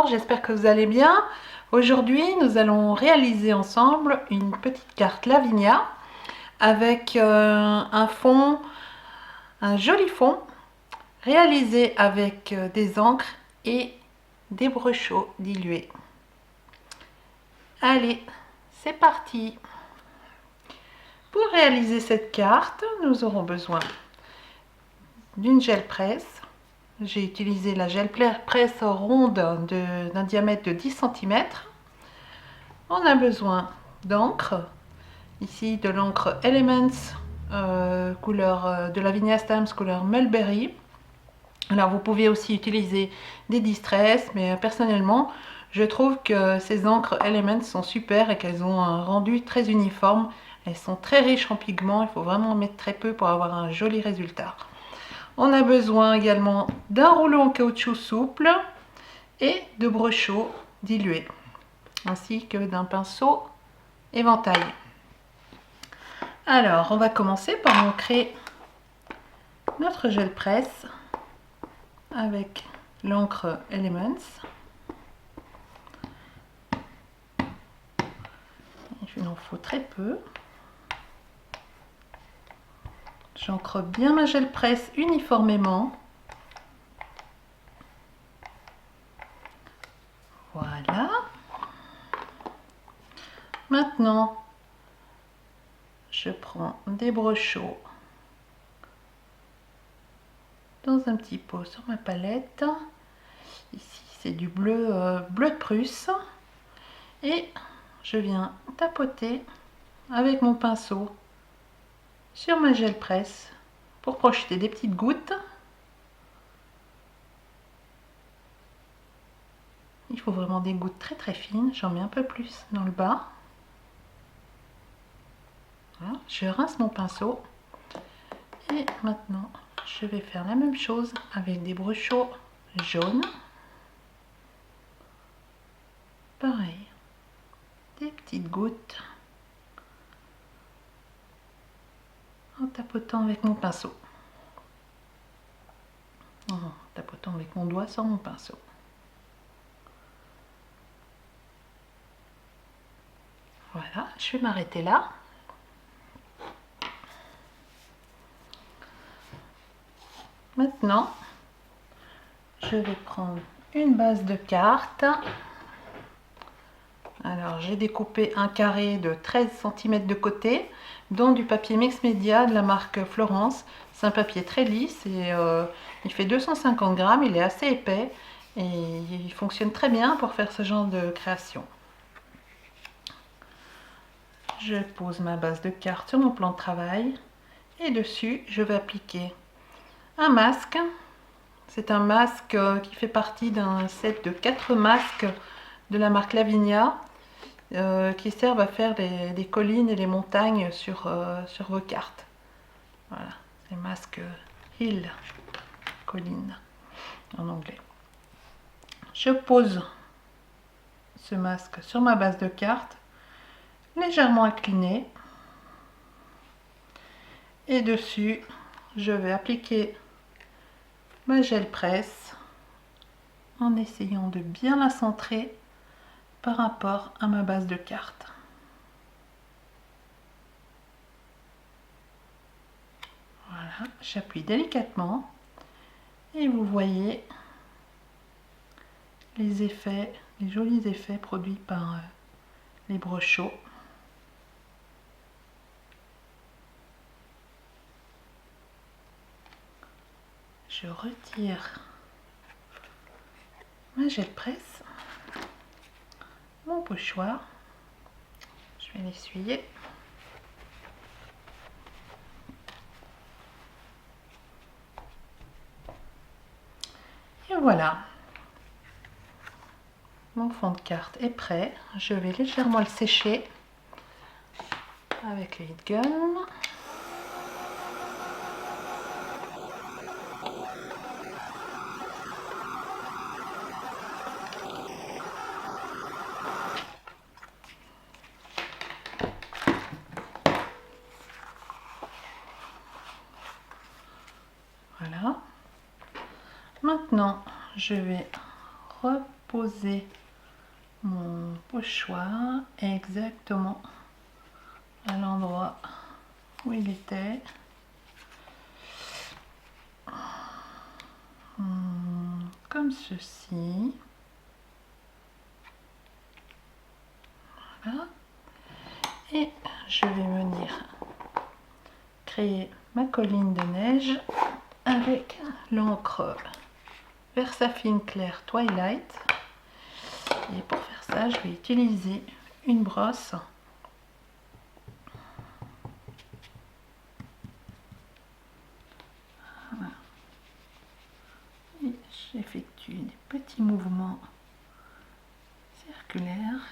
j'espère que vous allez bien. Aujourd'hui, nous allons réaliser ensemble une petite carte Lavinia avec un fond, un joli fond, réalisé avec des encres et des brochaux dilués. Allez, c'est parti! Pour réaliser cette carte, nous aurons besoin d'une gel presse. J'ai utilisé la gel presse ronde d'un diamètre de 10 cm. On a besoin d'encre, ici de l'encre Elements couleur de Lavinia Stamps couleur Mulberry. Alors vous pouvez aussi utiliser des Distress, mais personnellement je trouve que ces encres Elements sont super et qu'elles ont un rendu très uniforme. Elles sont très riches en pigments, il faut vraiment en mettre très peu pour avoir un joli résultat. On a besoin également d'un rouleau en caoutchouc souple et de brochaux dilués, ainsi que d'un pinceau éventail. Alors, on va commencer par ancrer notre gel presse avec l'encre Elements. Il en faut très peu. J'ancre bien ma gel presse uniformément. Voilà. Maintenant, je prends des brochaux dans un petit pot sur ma palette. Ici, c'est du bleu, bleu de Prusse. Et je viens tapoter avec mon pinceau sur ma gel presse pour projeter des petites gouttes. Il faut vraiment des gouttes très très fines, j'en mets un peu plus dans le bas. Voilà, je rince mon pinceau et maintenant je vais faire la même chose avec des brochaux jaunes. Pareil, des petites gouttes en tapotant avec mon pinceau. En tapotant avec mon doigt sur mon pinceau. Voilà, je vais m'arrêter là. Maintenant, je vais prendre une base de carte. Alors, j'ai découpé un carré de 13 cm de côté, dont du papier Mix Media de la marque Florence. C'est un papier très lisse et il fait 250 grammes, il est assez épais et il fonctionne très bien pour faire ce genre de création. Je pose ma base de carte sur mon plan de travail et dessus, je vais appliquer un masque. C'est un masque qui fait partie d'un set de 4 masques de la marque Lavinia qui servent à faire des collines et les montagnes sur vos cartes. Voilà, c'est masque Hill, colline en anglais. Je pose ce masque sur ma base de carte, légèrement inclinée. Et dessus, je vais appliquer ma gel presse en essayant de bien la centrer par rapport à ma base de carte. Voilà, j'appuie délicatement et vous voyez les effets, les jolis effets produits par les brochaux. Je retire ma gel presse, mon pochoir, je vais l'essuyer. Et voilà, mon fond de carte est prêt. Je vais légèrement le sécher avec le heat gun. Voilà. Maintenant, je vais poser mon pochoir exactement à l'endroit où il était. Comme ceci. Voilà. Et je vais venir créer ma colline de neige avec l'encre Versafine Clair Twilight. Et pour faire ça, je vais utiliser une brosse. Voilà. Et j'effectue des petits mouvements circulaires.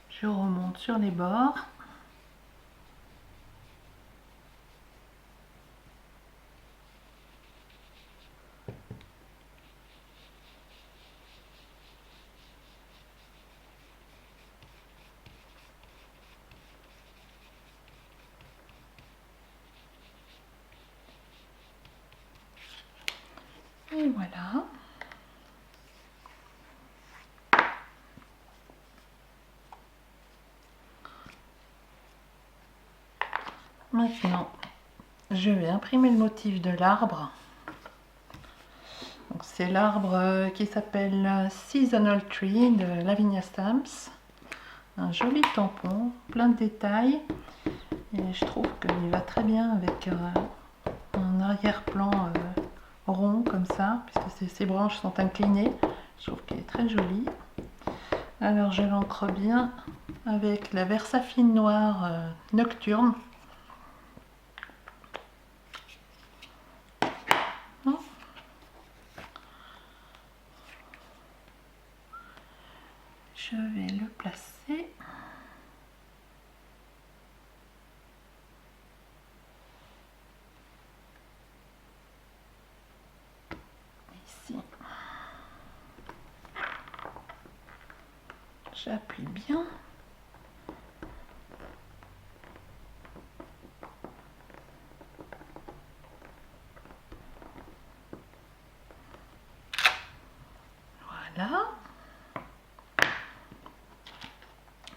Je remonte sur les bords. Et voilà. Maintenant, je vais imprimer le motif de l'arbre. C'est l'arbre qui s'appelle Seasonal Tree de Lavinia Stamps. Un joli tampon, plein de détails. Et je trouve qu'il va très bien avec un arrière-plan rond comme ça, puisque ses branches sont inclinées. Je trouve qu'il est très joli. Alors je l'ancre bien avec la Versafine noire nocturne. Je vais le placer. Ici. J'appuie bien. Voilà.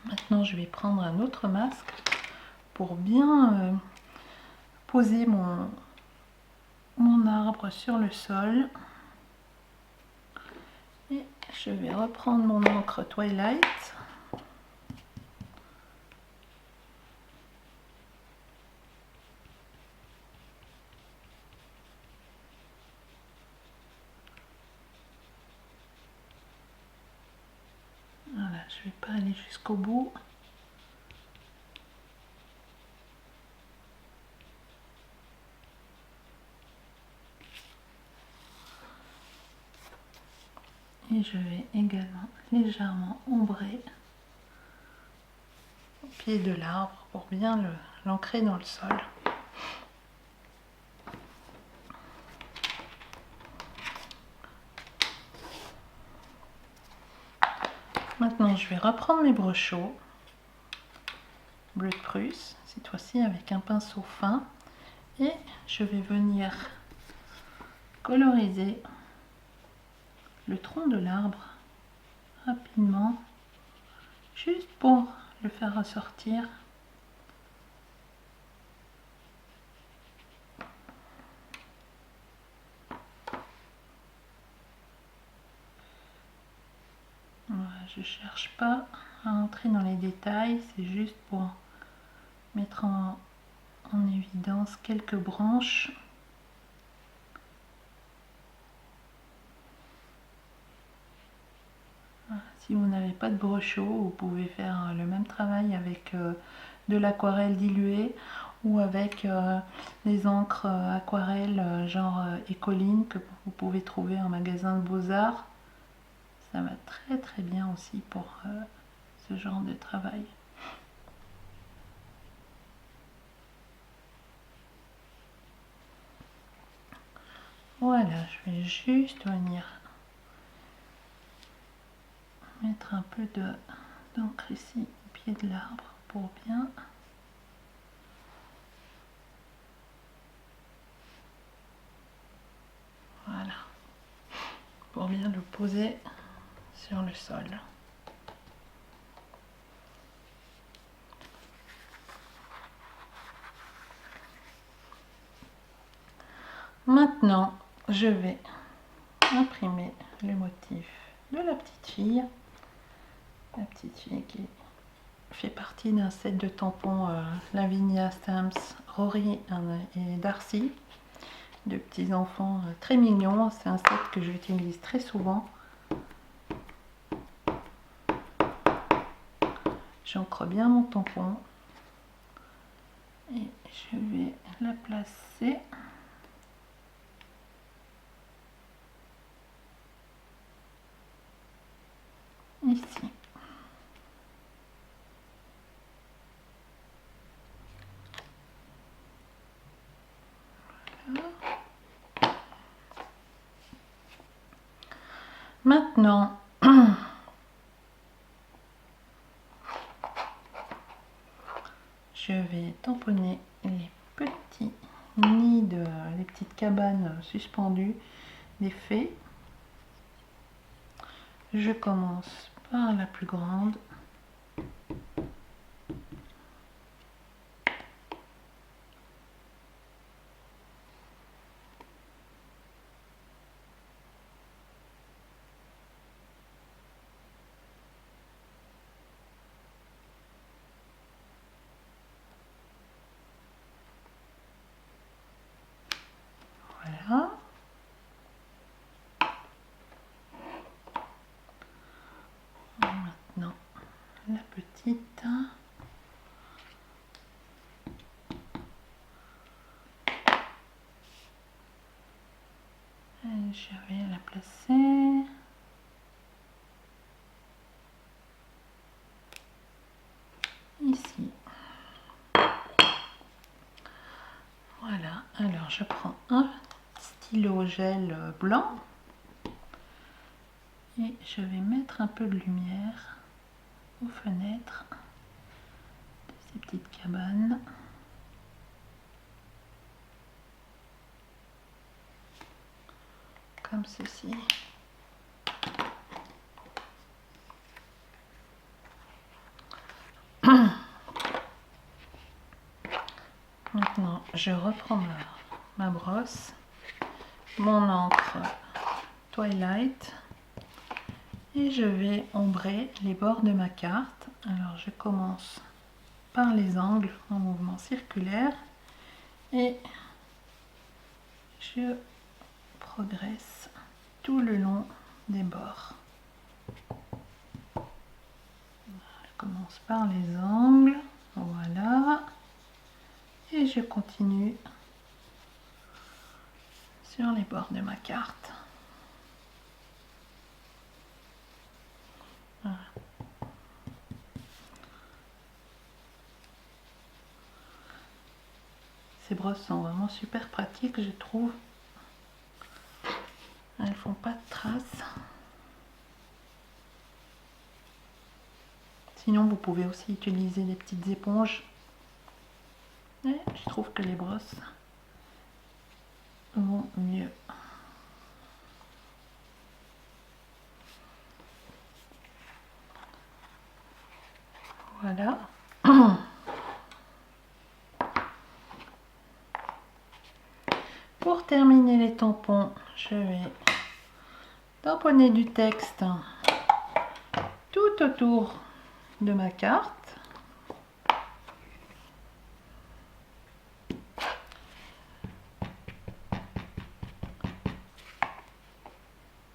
Maintenant, je vais prendre un autre masque pour bien poser mon arbre sur le sol. Et je vais reprendre mon encre Twilight. Voilà, je vais pas aller jusqu'au bout. Et je vais également légèrement ombrer au pied de l'arbre pour bien l'ancrer dans le sol. Maintenant, je vais reprendre mes brochaux bleu de Prusse, cette fois-ci avec un pinceau fin, et je vais venir coloriser le tronc de l'arbre rapidement, juste pour le faire ressortir. Voilà, je cherche pas à entrer dans les détails, c'est juste pour mettre en évidence quelques branches. Voilà, si vous n'avez pas de brochot, vous pouvez faire le même travail avec de l'aquarelle diluée ou avec des encres aquarelles genre Écoline que vous pouvez trouver en magasin de Beaux-Arts. Ça va très très bien aussi pour ce genre de travail. Voilà, je vais juste venir mettre un peu d'encre ici au pied de l'arbre pour bien bien le poser sur le sol. Maintenant, je vais imprimer le motif de la petite fille. La petite fille qui fait partie d'un set de tampons Lavinia, Stamps, Rory et Darcy. De petits enfants très mignons. C'est un set que j'utilise très souvent. J'ancre bien mon tampon et je vais la placer ici. Voilà. Maintenant, je vais tamponner les petits nids les petites cabanes suspendues des fées. Je commence par la plus grande. Voilà. Maintenant, la petite. Et je vais la placer ici. Voilà, alors je prends un stylo gel blanc et je vais mettre un peu de lumière aux fenêtres de ces petites cabanes. Comme ceci. Maintenant, je reprends ma brosse, mon encre Twilight et je vais ombrer les bords de ma carte. Alors, je commence par les angles en mouvement circulaire et je progresse tout le long des bords. Je commence par les angles, voilà, et je continue sur les bords de ma carte. Voilà. Ces brosses sont vraiment super pratiques, je trouve. Elles font pas de traces. Sinon, vous pouvez aussi utiliser des petites éponges. Et je trouve que les brosses vont mieux. Voilà. Pour terminer les tampons, je vais tamponner du texte tout autour de ma carte.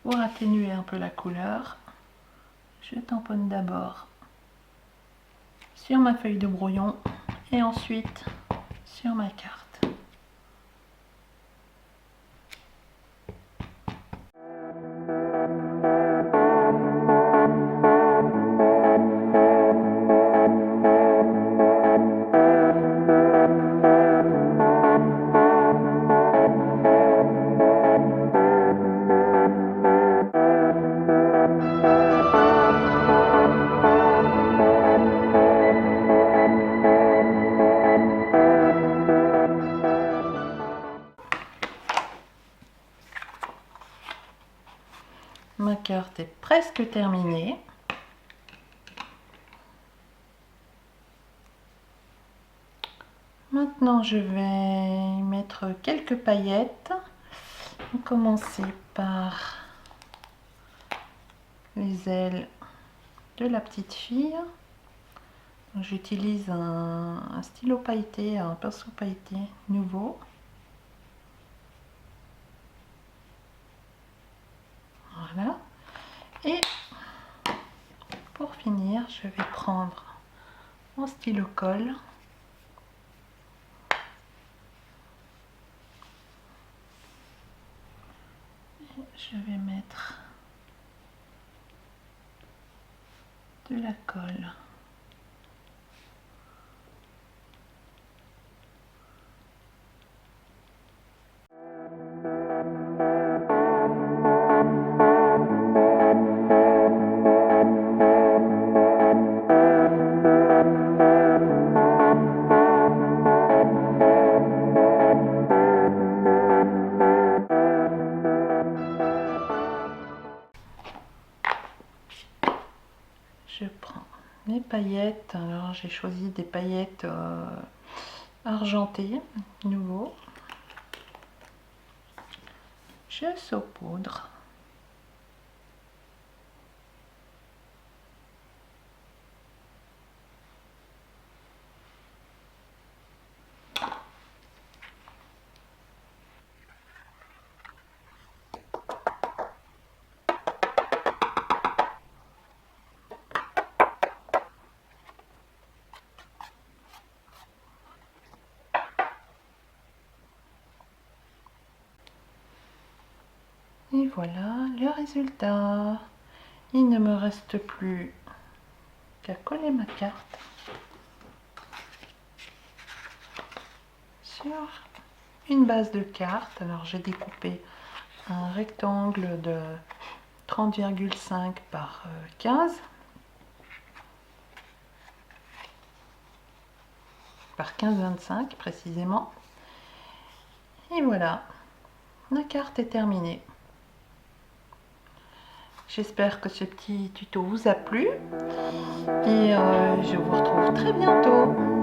Pour atténuer un peu la couleur, je tamponne d'abord sur ma feuille de brouillon et ensuite sur ma carte. presque terminée. Maintenant, je vais mettre quelques paillettes. On va commencer par les ailes de la petite fille. J'utilise un stylo pailleté, un pinceau pailleté nouveau. Voilà. Et pour finir, je vais prendre mon stylo colle. Et je vais mettre de la colle. Je prends mes paillettes. Alors j'ai choisi des paillettes argentées, nouveau. Je saupoudre. Et voilà le résultat. Il ne me reste plus qu'à coller ma carte sur une base de carte. Alors j'ai découpé un rectangle de 30,5 par 15 par 15,25 précisément. Et voilà, la carte est terminée. J'espère que ce petit tuto vous a plu et je vous retrouve très bientôt.